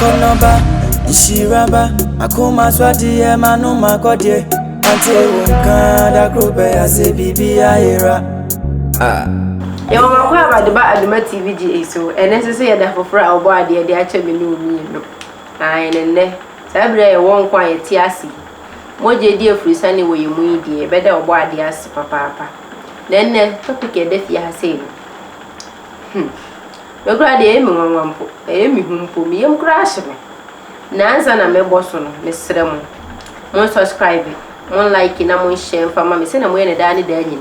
Konoba, Ishiraba, Akuma Swati, Emanu Makodye, Ante Wonka, da Grobe, Ase Bibi Aira. You want to have the TV so, and necessary that for our body, the actually knew me. I and then, Sabre won't quiet Tiasi. Moje dear free sunny way you move, dear, better or body as papa. Then the topic a death ya say. The grad Amy whom for me, I'm crashing. Nansa and a boson, Miss Remon. One subscribe, one like in a moon shame for Mammy, send away a danny danny.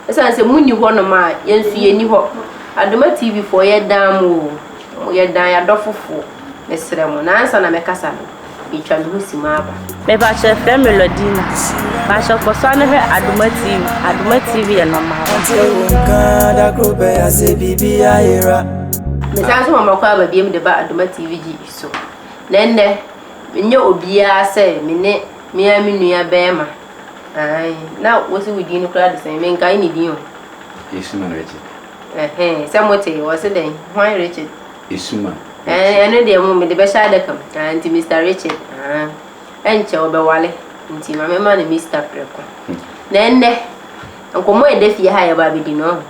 As I say, Moon, you want to my yen see any hop. I do my TV for your damn move. Your die a doffle for Miss Remon, Nansa and a Mecassan. Each and Lucy Marba. Maybe I shall frame Melodina. I shall for son of her at my TV and Mamma. Da Grobe, Ase Bibi Aira. The time of my father being the bad at my TV so. Then there, when you obia say, Minute, me, I mean, near Bama. Aye, now what's it with you? Crowd the same, and kind of you. Is Suman Richard? Somewhat say, what's the day? Why Richard? Is Suman. And I know the moment the best I come, and to Mr. Richard. And Chobawale, until my money, Mr. Preco. Then there, and come away if you hire Baby Dino.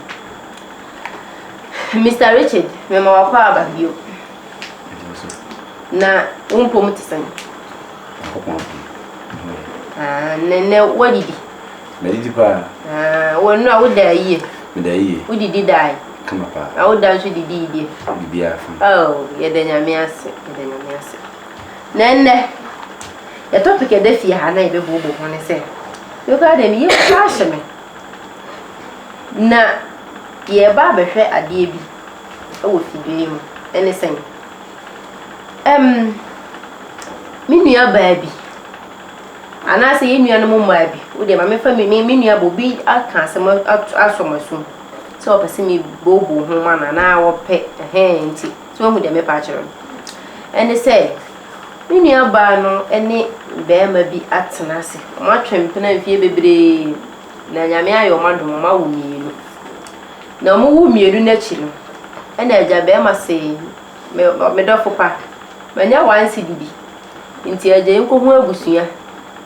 Mr. Richard, Mamma Papa, you. Na umpomutisani. Nene what did he? Medipa. Well, no, I would die. Who did he die? Come up. I would dance with the deed. Oh, yeah, then I may ask. Nene, the topic of death, I never boo when I say. You got them, you crash me. Na, ye barber hair at the abbey. Oh, if you do him anything. Minia baby. And I say, you animal baby. With them, I'm a family, Minia will be at Castle as from my soon. So, I see me bobo, woman, and I will pay a hand, so with them a patcher. And they say, Minia Barno, any bear may be at Tanasi. Much tramping and fear baby. Nanyamia, your mother, mamma, will me. No more me, do not chill. And I jabber must say, me dog for pa. When you want to be into a jay, come where was you?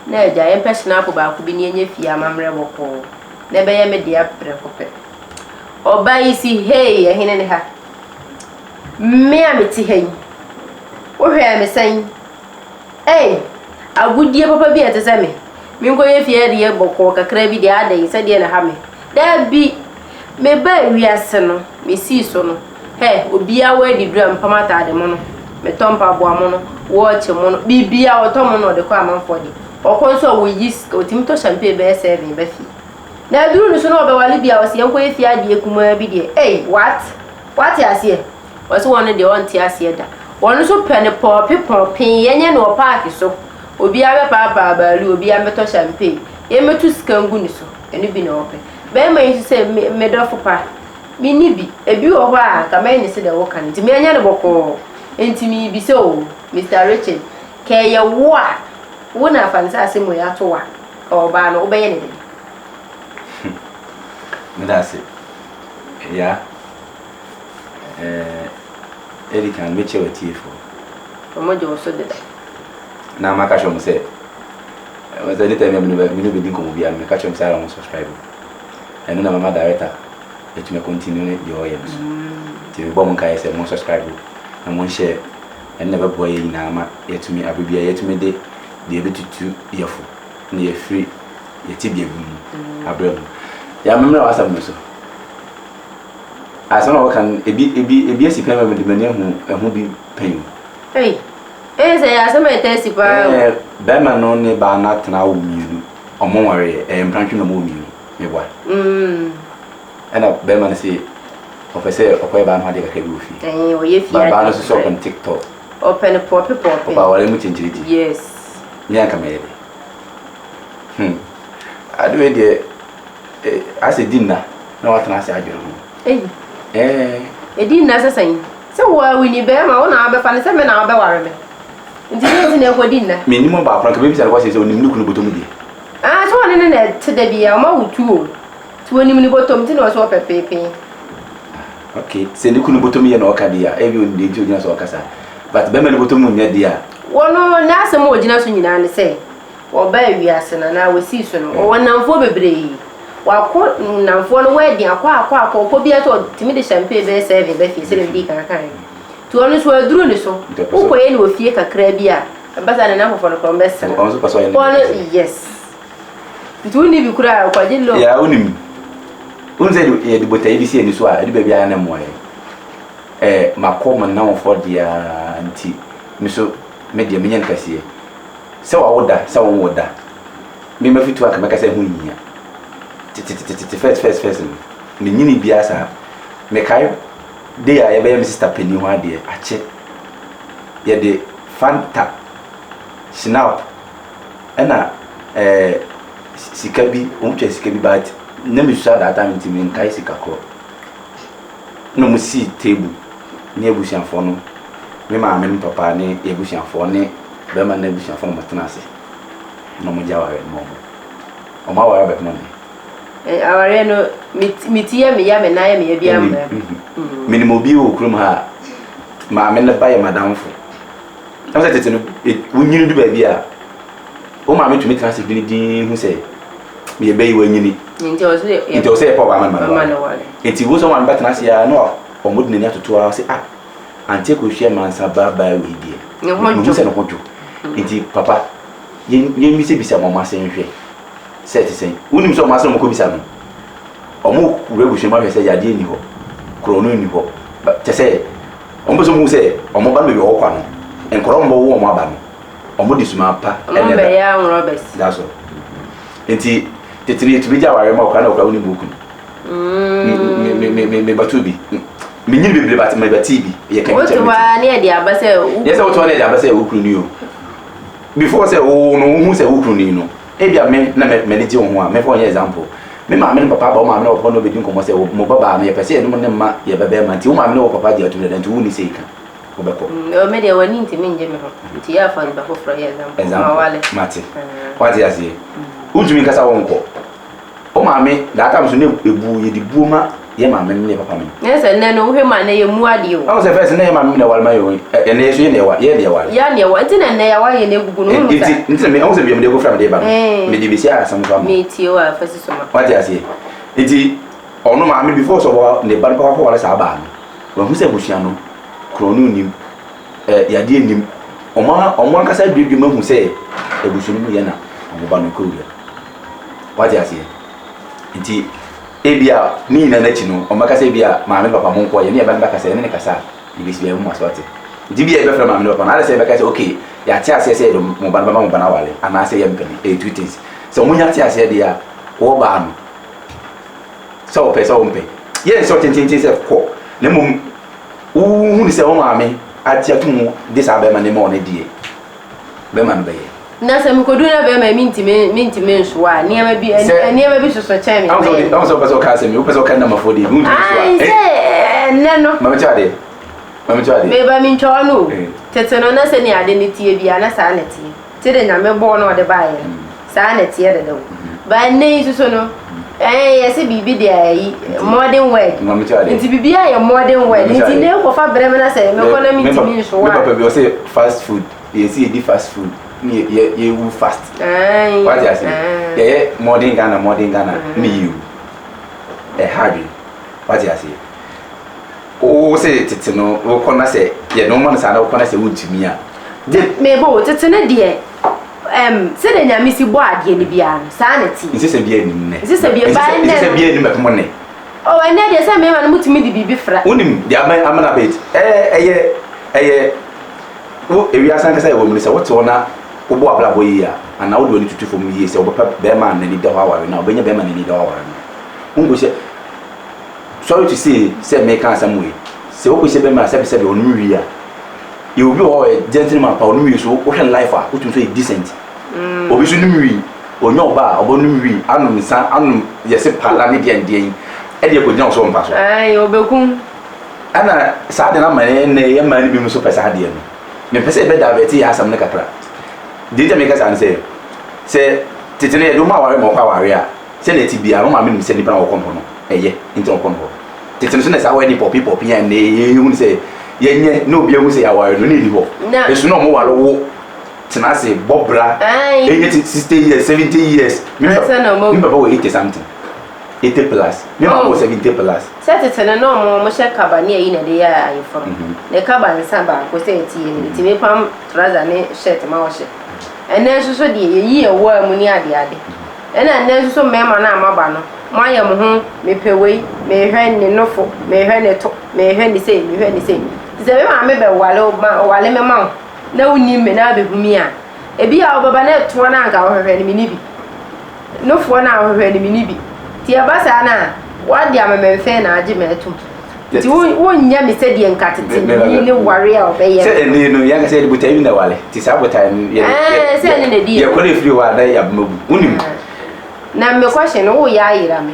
No, giant passion up about being in your fear, mamma, or never a media precope. Or by see, hey, a hen and a half. Me, I'm it, hey. What am I saying? Hey, I would dear papa be at the same. Me go if you had the elbow cock a crabby the other day, said the hammy. There be me by we are son, me see so. Hey, would be away the drum, Pamata the mono. Me tompa boamono watch mono bibia otomono de kwa manfodi okonso we yis otimto champagne be serving be fi na duru no so no be wale bia wase yanko efi ade kuma bi de hey what you see was one de on ti ase da won so pene popin yenye no park so obi abe papa balu obi ameto champagne yemetu skangu ni so eni bi na ope be ma yin se me do fopa mi ni bi ebi wo ho a ka me ni se de wo kan ti me anya ne boko Entimi be so, Mr. Richard. Care ya wa? Wona fancy mo ya to wa. Or ban obey anything. That's it. Yeah. Eric and Mitchell with tea for. From what you so did. Now, my catch on say. Was a little bit of be a catch on silent subscribe. And then my director, let me continue the audience. To bomb Kai said, more subscribe. And one share and never boy in Nama, yet to me, I will be yet to me day, the ability to earful, near free, yet to be a brother. Ya remember I was a muscle. As one can be a sick member with the man who be paying. Hey, I saw my testy by Batman only by not now, you or more and branching the moon, you boy. And a Batman say, of a say, of where Ban had a heavy fee. And if you are so on TikTok, open a poppy pop of our limited. Yes, Yanka made it. I do it. I said dinner, no what can I say? It didn't necessary. So why we need bear my own arbor for the 7 hour warrant? Indeed, never dinner. Minimum about Frank Baby, I was his own new bottom. I saw an internet today be a mouth too. 20 minutes bottom to know what paper. Okay, send the Kunubotomi and Okadia, every day to Jas Okasa. but be me no boto mu nya dia wono na asem ogina so nyina ne say oba wiase na wasi so no wonamfo bebre wako namfo no wedding akwa bi ato timi de champagne be serve be fi se be kan to ono so aduru ne so ukoye ne ofie kakra bi a basa ne na fofo no ko mbesa on so paso yes tu ni bi kura kwa jillo ya unim unze ye di botai bi se ni so a di ba bia na moye makom na won dia anti mi so me dia menyan kase se wa woda se won woda me mafitu aka meka se hu nyia first me nyini bia sa me kai de ya be me sister penny ho ade ache ye de fanta snap ena sikabi umche sikabi bat na me sha da time ntimi kai sikakro no mu si table ni ebusianfo no me ma me papa ni ebusianfo ni be ma na ebusianfo no matena ase no mo jaware mo o ma wa be mo ni aware no mitiye me ya me na ya me bia ma minimo bi o krum ha ma me na ba ya madamfo am se tete no wunyini du ba bia o ma me tumi tena ase bi din hu se me ye bayi wanyini nti o se e pa ba ma no nti wo so ma be tena ase ya no o mo dine ni atoto a se ante ko hwe mansa ba we die mo se no hojo nti papa ye mi se bisa mama se nhwe set sen unim so ma se mo ko bisa no o mo rebuhwe ma hwe se ya die ni ho krono ni ho te se o mo so mo se o mo ba me wo kwa no enkoro mo wo mo aba no o mo disuma pa ele be ya Robert that's all nti tetiri to bi jaware ma o kana o ka uni buku me batubi me nyiri bebre bat me batibi ye kan tell me what ne dia abase yes what one dia abase ukru ni o before say o no hu say ukru ni no e bia me na me ne ti ho a me for example me ma me no papa ba ma me no papa no be din komo say mo baba me pese no ne ma ye bebe ma ti o ma me no papa dia to le dan ti uni say kan o be ko o me dia wani nti me nje me ho ti ya fa ba for example ma wale mate what ya say ujumi kasa wonko o ma me da ata so ne ebu ye di buoma ye ma me ne papa me yes and no hwe ma na ye mu ade o I was first na ye ma me na wal ma yo e na yeso ye ne wa ye ne wa ya ne wa nti na ya wa ye ne gugu no mu sa nti me o se bi me de go fra me de ba me di bi sia asam so me ti o a fasi so ma what ya say nti ono ma me before so wa ne ba papa wala sa ba no wa hu se bushia no krono nim ya de nim o ma kasa dwidwi ma hu se ebusu no ye na o ba no ko wi what ya say nti ebia ni na nachi no o makasa ebia maame papa mo nko ye ne eba mbaka se ne kasa ibisi be mo aswate nti bia ebe fra maame papa na ala se beka se okay ya tia ase se do mo ba na wale ana se ye mpani e two things so mo nya tia ase de ya wo ba no so pesa o mpe ye so tintin se ko ne mo hu ni se o maame atia tumu de sa be ma ne mo ne die be ma no be ye na se mi ko du na be ma minti me so a ne ma bi so chemi am so paso ka se mi o paso ka na mafodi mu nti so ai se ne no mama chade me ba mi ncho no tete no na se ni ade ni tie bia na sa na tie ti de nya me bo no de ba ye sa na tie de do ba ne so no yesi bibi de ayi modern world nti bibi ayi modern world nti ne ko fa breme na se me ko na mi ntimi nso wa me papa bi o say fast food yesi di fast food ye wu fast what you say ye modern Ghana me you hard what you say o say tete no o ko na se ye no man sa na o ko na se wuntimi a me bo tete ne de se de nya misi bo ade ni bia no sa na ti nse se bia ni ne nse se bia ba ne nse se bia ni me ko ne o ene de se me ma no mutimi di bibi fra unim de amana bet eye wo ewi asan kasa e wo mi se wo to na wo bo abla bo yi a ana wo do ni tutu fom yi se wo papa be ma na ni da wa na wo benya be ma na ni da wa na ngo se sorry to say me kan samwe se wo ko se be ma se be onu wi a you will be a gentleman pa onu wi so wo hwe life a wo tum so decent obi so num wi onyo ba obo num wi anum san anum yese pala ne de ndie e de ko gina so mpa so ai obekun ana sa de na mane ne ye mane bi mu so pesa de no me pesa be da beti ya asam ne kakra de je me ka san se titene ye do ma ware mo kwa ware a se na ti bia no ma me se ni pa wo kompo no eye nti wo kompo titene so na sa we ni popi ya ne ye hu se yenye no bia hu say aware no need ho esu no mo ware wo tena say bobra enye 60 years 70 years me papa we 80 something 80 plus me mama 70 plus setete no mo hye kaba ne yi na de ya ayefo ne kaba nsa ba ko say tie ni ti me pam trouser ne shirt ma wo hye ene so de yi ewo amu ni ade ade ena ene so mema na amaba no moya mo ho mepewei me hwe ne nofo me hwe ne to me hwe ne sei me hwe ne sei ze me ma me be wale me ma na woni me na be humi a ebi a obaba na to na anga wo hwe ne mi bi nofo na wo hwe ne mi bi ti abasa na wadi amemfe na age me to ti wonya me se de nkatete ni ware a obeye se ene no ya se de butai na wale ti sa butai ye se ene ne di ye ko le free wa da ya mabu unim na me question wo ya yira me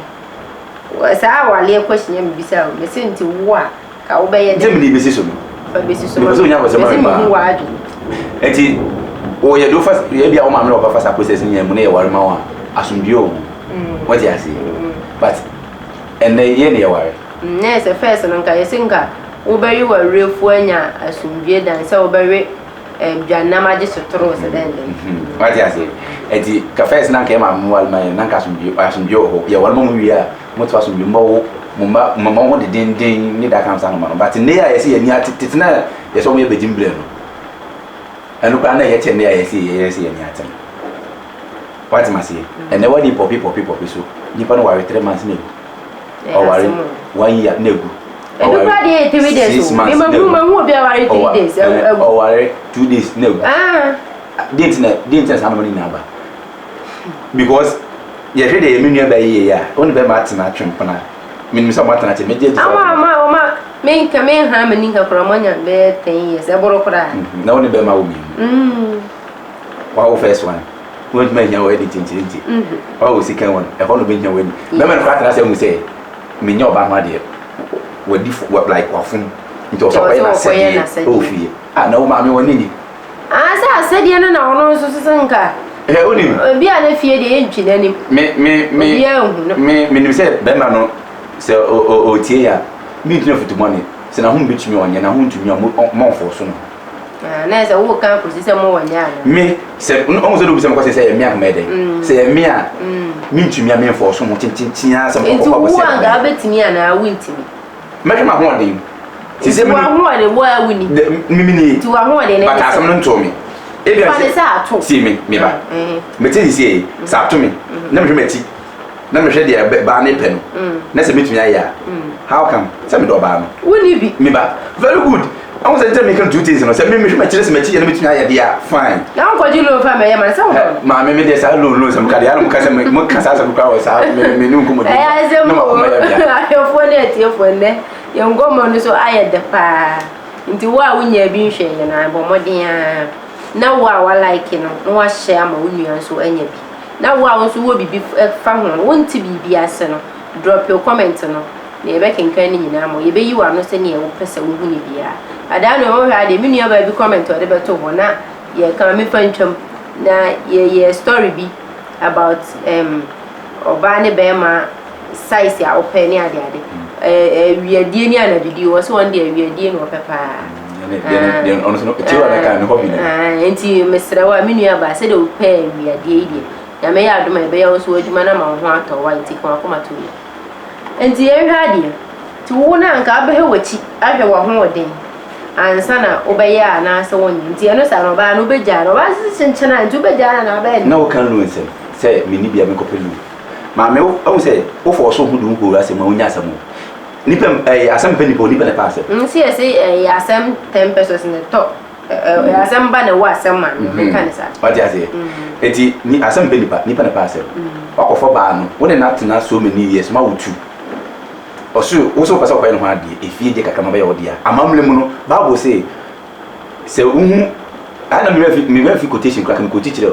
sa wale question ya me bisa me se nti wo a ka wo beye de me ni besi so me besi so me so nya ko se ma wa adu enti o ye do fast ye bia o ma me o fast process ni mu na ye ware ma wa asumdio what you say but ene ye ne ye ware na se first no nka yesinga wo beri wa refu anya asumdie dan se wo beri dwanam age sotoro se den what you say enti ka first na nka ma mu wal mai na nka asumdie ho ye wal mo wi a mo to asumdie mo mama wo de den ni da kan sa no but ne ya yesi ye ni atitena ye so mo ye begimbre no enu kwa na ye che ne ya yesi ye ni atem what you say and the wadi popi so ni pa no wa 3 months ne o wari 1 year negu e do kwa de 3 days me ma hu obi a wari 3 days o wari 2 days negu didn't sa money na ba because ye hwe de me nua ba ye ya oni be ma tena twempana me nim sa ma tena che me je ama me nka me ha me ninka kora manya be 10 years e boro kora na oni be ma wo mi wa first one wọ́n me nya wo edit nti o si kan won e ho no be nya wo ni me me kwa tena se mu se me nya oba ma de wadi like wafun nti o so kwa na se o fie na wo ma me woni ni sa se de na ono so nka oni bi a na fie de entwi na ni me nim se be ma no se o tie ya mi ntino fitu money se na hu mbetumi onye na hu ntumi mo fo so no na se wo kan ko se mo wanya me se on se do bi se mo se me akmede se me a mi ntumi a me fo so mo tintin a se mo ko ko se wo anga betimi ana wintimi me ma ho de ti se mo ho de wo a wuni mi ni ti wa ho de ne ba ta se mo nto mi e bi se si me ba me ti si sa to me na me hwe mati na me hwe de ba ne pe no na se betumi aya how come se me do ba no wuni bi me ba very good I was telling me can do things no say me chese me tie na betumi aya dia fine na ko ji lo fa me ya ma se wo ma me de sa lo sam ka dia no ka se mo ka sa ko ka sa me nu ko mo de na mo ayo fo ne tie fo ne ye ngomo no so aye de pa nti wa wunya bi nhwe ye na bo modin a na wa like no wa share ma wunua so anya bi na wa so wo bibi fa ho wonti bibi ase no drop your comment no na ebe kenkan ni nyina mo ye be yi wa no se ne ye wo pese wo hu ni bia adano wo hwa de menua ba bi comment o de beto ho na ye kan me fantwam na ye story bi about oba ne be ma size ya open ni ade wiadie ni anadidi wo so won de wiadie no pepa den ono so ti wa na kan hobby ne enti mesra wa menua ba se de open wiadie ide na me ya adoma be ya wo so adwuma na ma ho atọ wa enti kan akoma to enti ye hwa de ti wo na nka abehe wachi ahwe wa ho oden ansana obeya na se won nti eno sa no ba no beja no ba chenchena nti beja na ba na wo kan lu nsem se me ni bia me kopelu ma me o se wo fo so hu du ko asem ma onya asem nipa asem pe nipa nipa na pa asem nsi ese asem 10 pesos ne to asem ba na wo asem ma me kan sa what you say eti ni asem pe nipa na pa asem wakofo ba no wo ne na tena so many years ma wo tu osu wo so pasa ko no ha de efie je kakama ba ya odia amamle mu no bible say se uhu ana me fi quotation kra kan quote kire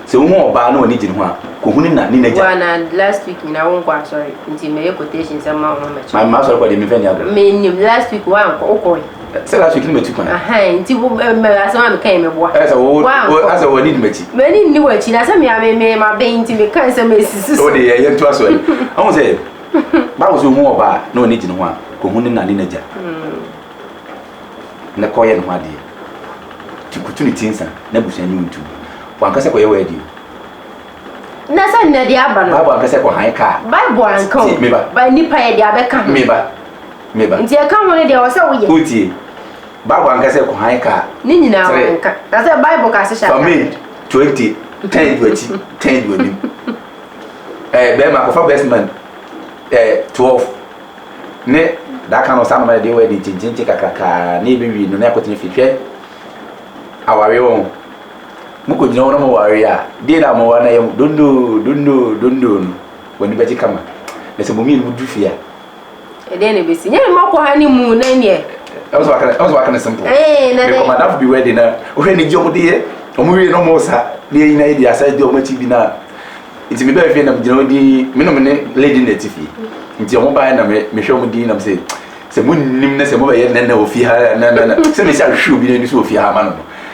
se uhu oba na oni gine ho a ko huni na ni na ja wana last week na won kwa sorry nti me quotation se ma ho ma ma sorry ko de me fe ni abo me ni last week wa ko ko se last week ni me tu kan nti wo me asema me kan me boa asa wo asa wo ni machi me ni wachi na se me ma be nti me kan se me sisi o de ye ntu aso e ahun se ba wo so hu oba na oni gine ho a ko huni na ni na ja na koye no ade tikutu ni tinsa na busan ni untu wanka se koye wedding na sa na dia aba no baba wanka se ko han ka bible anka ba nipa ye dia be ka meba nti e ka ho ne dia wo se wo ye uti baba wanka se ko han ka ni nyina wanka na se bible ka se sha for me 20 10 20 be ma ko fa best man 12 ne da kan no sa no de wedding chinchin kakaka ne bi wi no na ko tin fitwe aware won muko jina wona mo ware a de na mo wana yam dondo woni beji kama na se momi mu dufia e de ne besi nyere mo ko hani mu na ne also wakana simple na de ko madam bi wedding na o he ni jomo de o mu wi no mo sa de ina ide asa de o ma ti bi na iti me be fe na jina odi me no me ne lady na tifi nti o mo ba na me hwe mo di na me se mo nim na se mo ba ye na ofi ha na se me sha hwu bi na ni so ofi ha ma no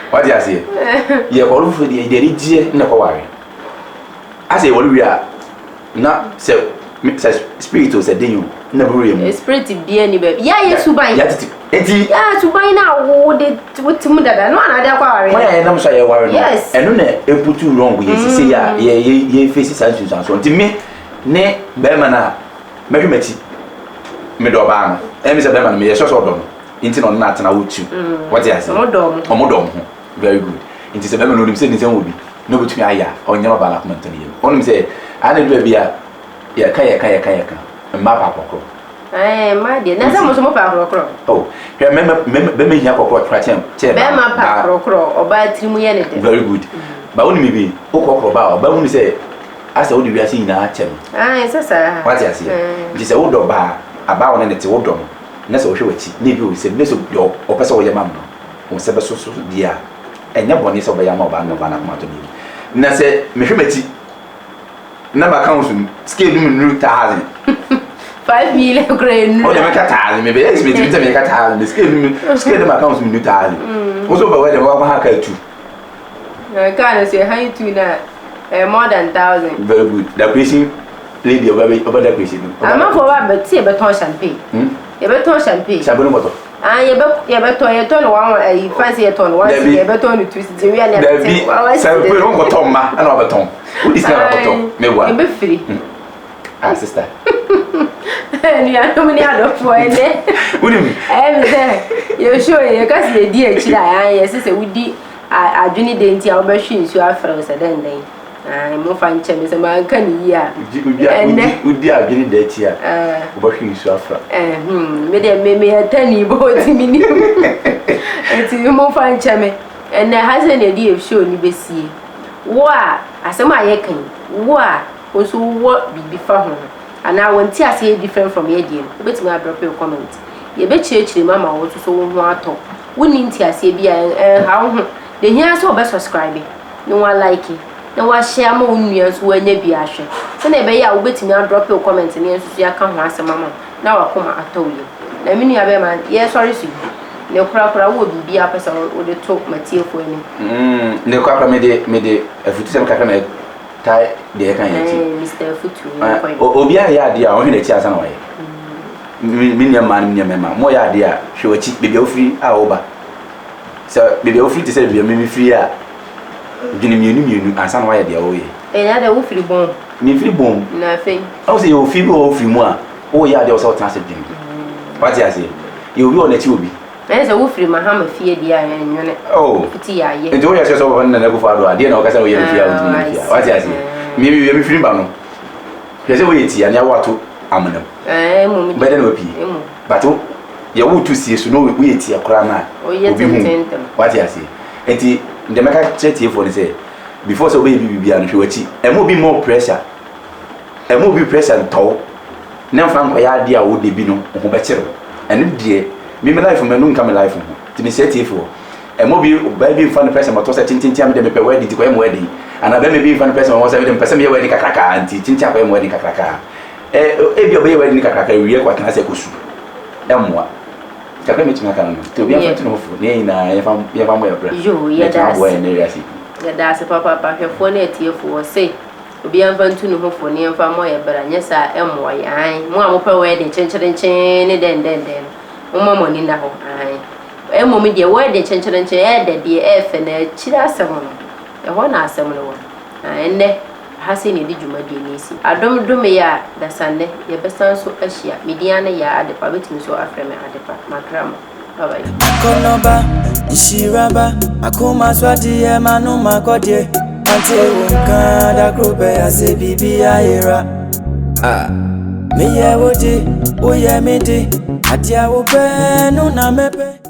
what do you say ye ko lu fu de rie na ko ware ase wo wi a na se spiritual se den you na buru yemu spirit bia ni ba ya yesu ban ya titi enti ya tu ban na wo de wutim dada no ana da kwa ware mo ya na mo so ye ware no yes eno na eputu wrong ye sisi ya ye face sansu so enti me ne be ma na mehwemati me do ba no emi se be ma na me ye so so do no enti no na atena wotu what do you say omodom very good enti se be ma no nim se ni se wo bi no betumi aya onya ba la comment ni yem onim se ana do bia ya ka ma pa kokro ma de na sa mo pa kokro oh ya me hia kokro tra chem be ma pa kokro oba trimu ye ne de very good ba woni mi bi o kokro ba oba woni se asa wo de wi ase ina chem sasa what ya say ji se wo do ba aba woni ne te wo do no na se wo hwe wachi na bi o se ne so yo o pese wo ye mam no wo se be so dia enya boni se wo ya ma oba no ba na kuma to ni na se me hwe mati na ba council scale nu 1000 5 million grain o de me ka 1000 me be estimate me ka 1000 scale ma council nu 1000 o so ba we de wa ha ka 2 na ka na say high 2 na more than 1000 very good the question lady over the question ama for ba be tie be ton champagne ye be ton champagne champagne moto ye be ton one fancy ye ton one ye be ton twist je wi na be champagne on go ton ma ana ba ton who is na ba ton me wa ye be free sister ni anu ni ado fo ene wudi me say ye show ye ka se di e chira ya ye se wudi adwini de nti a wo be hwe nsu afra wo se den mo fa nche me se ma kan yi a udi adwini de ti a wo be hwe nsu afra me de me atani bo ti mini enti mo fa nche me ene ha se ne di e show ni be sie wo a asema ye kan wo a oso wo bibi fa ho ana wonti ase different from ye die no betimi a drop your comment ye be chire mama wo so wo ho ato woni nti ase bia ha ho de hia so be subscribe no wa like na wa share ma onua so anya bi ahwe se na be ya wo betimi a drop your comment ne enso ya ka ho asema ma na wa koma ato ye na minu ya be ma ye sorry su ne kura wo bibi apesa wo de to matie fo ni ne kwa me de afutu sem kakra me tai de kan yati Mr. Futu obi a ya de a wo hwe na chi asa na waye minya mema mo ya de a hwe wachi bebia ofri a wo ba so bebia ofri te se bebia me free a dwene mienu asa na waye de a wo ye na de wo free bon mi free bon na fe o se yo free bo free mu a o ya de o so tan se dwene what ya say you bi o na ti obi na se wo free mahama fie de a nwene futi ya ye nti o ya se so na na go fa do a de na o ka se o ye fie a o ti what ya say mi free ba no pese wo ye ti ya na wa to amanam mo be de no pi but ye wo to sie so no wo ye ti akora na obi hu what ya say enti de meka chetie for ni say before so be bibia no hwe wachi e mo bi more pressure to na fa nko ya de a wo de bi no ho be kire ene de mi life me no nka me life ho ti me chetie for e mo bi ba bi fa no pressure mo to say tintinti am de me pe wedding ti ko em wedding ana be me bi fa no pressure mo say me pese me wedding kakraka anti tinti ko em wedding kakraka e bi obe wedding kakraka wiye kwa kana se kosu emwa kakra me tuma kan no to bi afa tino fo ne ina ye fa mo ya bra yo ye da se ya da se papa hwefo na etie fo se obi anfa ntu no hofo ne enfa mo ya bra nya sa emwa yan mo a mo pa wedding chenchen ne den mo mama ni na ho an Mommy, dear, where the chenchen the F and a chira someone. A one hour someone. And there has any did you, my dear niece. I don't do me ya the Sunday, your best answer as she, Mediana ya at the public so after me at the my grandma. Bye bye. Konoba, Ishiraba, Akuma Swati, Manu Makodie, until Wunka, group as a BB era. Ah, me ya woody, oh ya midi, Atia Upe, no Namepe.